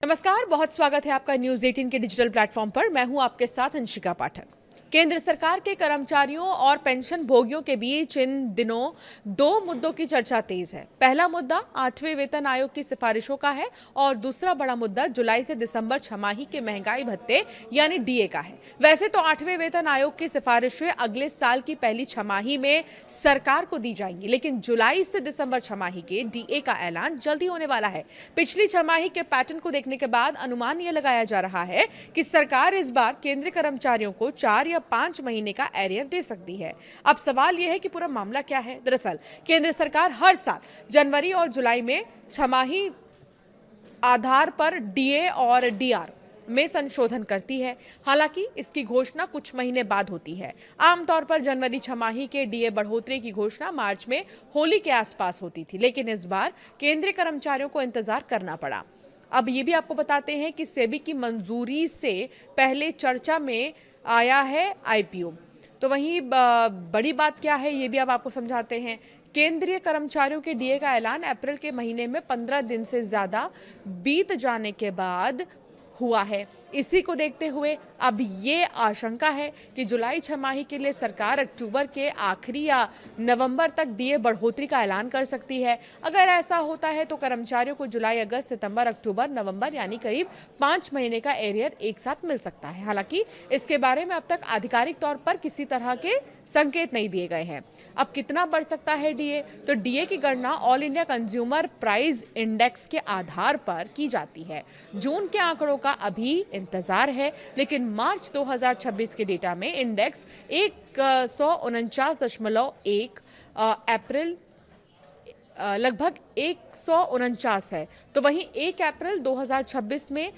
नमस्कार, बहुत स्वागत है आपका न्यूज़ 18 के डिजिटल प्लेटफॉर्म पर। मैं हूं आपके साथ अंशिका पाठक। केंद्र सरकार के कर्मचारियों और पेंशन भोगियों के बीच इन दिनों दो मुद्दों की चर्चा तेज है। पहला मुद्दा 8वें वेतन आयोग की सिफारिशों का है और दूसरा बड़ा मुद्दा जुलाई से दिसंबर छमाही के महंगाई भत्ते यानी डीए का है। वैसे तो 8वें वेतन आयोग की सिफारिशें अगले साल की पहली छमाही में सरकार को दी जाएंगी, लेकिन जुलाई से दिसंबर छमाही के डीए का ऐलान जल्दी होने वाला है। पिछली छमाही के पैटर्न को देखने के बाद अनुमान यह लगाया जा रहा है कि सरकार इस बार केंद्रीय कर्मचारियों को 4 या 5 महीने का एरियर दे सकती है। अब सवाल यह है कि पूरा मामला क्या है। दरअसल केंद्र सरकार हर साल जनवरी और जुलाई में छमाही आधार पर डीए और डीआर में संशोधन करती है। हालांकि इसकी घोषणा कुछ महीने बाद होती है। आमतौर पर जनवरी छमाही के डीए बढ़ोतरी की घोषणा मार्च में होली के आसपास होती थी, लेकिन इस बार केंद्रीय कर्मचारियों को इंतजार करना पड़ा। अब ये भी आपको बताते हैं कि सेबी की मंजूरी से पहले चर्चा में आया है आईपीओ। तो वहीं बड़ी बात क्या है ये भी अब आपको समझाते हैं। केंद्रीय कर्मचारियों के डीए का ऐलान अप्रैल के महीने में 15 दिन से ज्यादा बीत जाने के बाद हुआ है। इसी को देखते हुए अब ये आशंका है कि जुलाई छमाही के लिए सरकार अक्टूबर के आखिरी या नवंबर तक डीए बढ़ोतरी का ऐलान कर सकती है। अगर ऐसा होता है तो कर्मचारियों को जुलाई, अगस्त, सितंबर, अक्टूबर, नवंबर यानी करीब 5 महीने का एरियर एक साथ मिल सकता है। हालांकि इसके बारे में अब तक आधिकारिक तौर पर किसी तरह के संकेत नहीं दिए गए हैं। अब कितना बढ़ सकता है डीए? तो डीए की गणना all India consumer price index के आधार पर की जाती है। जून के आंकड़ों का अभी इंतजार है, लेकिन मार्च 2026 के डेटा में इंडेक्स 149.1, अप्रैल लगभग 149 है। तो वहीं 1 अप्रैल 2026 में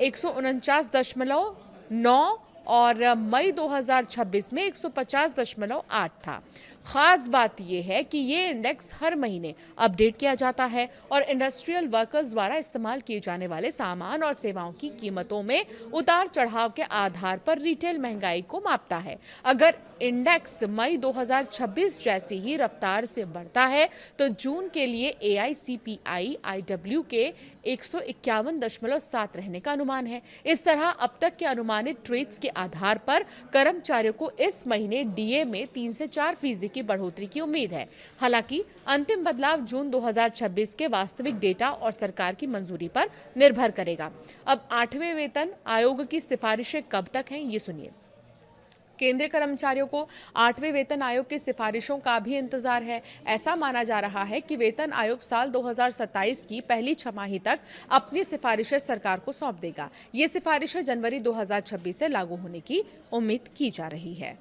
149.9 और मई 2026 में 150.8 था। खास बात यह है कि ये इंडेक्स हर महीने अपडेट किया जाता है और इंडस्ट्रियल वर्कर्स द्वारा इस्तेमाल किए जाने वाले सामान और सेवाओं की कीमतों में उतार चढ़ाव के आधार पर रिटेल महंगाई को मापता है। अगर इंडेक्स मई 2026 जैसी ही रफ्तार से बढ़ता है तो जून के लिए AICPI IW के 151.7 रहने का अनुमान है। इस तरह अब तक के अनुमानित ट्रेड्स के आधार पर कर्मचारियों को इस महीने डीए में 3 से 4% की बढ़ोतरी की उम्मीद है। हालांकि अंतिम बदलाव जून 2026 के वास्तविक डेटा और सरकार की मंजूरी पर निर्भर करेगा। अब 8वें वेतन आयोग की सिफारिशें कब तक हैं, ये सुनिए। केंद्रीय कर्मचारियों को 8वें वेतन आयोग की सिफारिशों का भी इंतजार है। ऐसा माना जा रहा है कि वेतन आयोग साल 2027 की पहली छमाही तक अपनी सिफारिशें सरकार को सौंप देगा। ये सिफारिशें जनवरी 2026 से लागू होने की उम्मीद की जा रही है।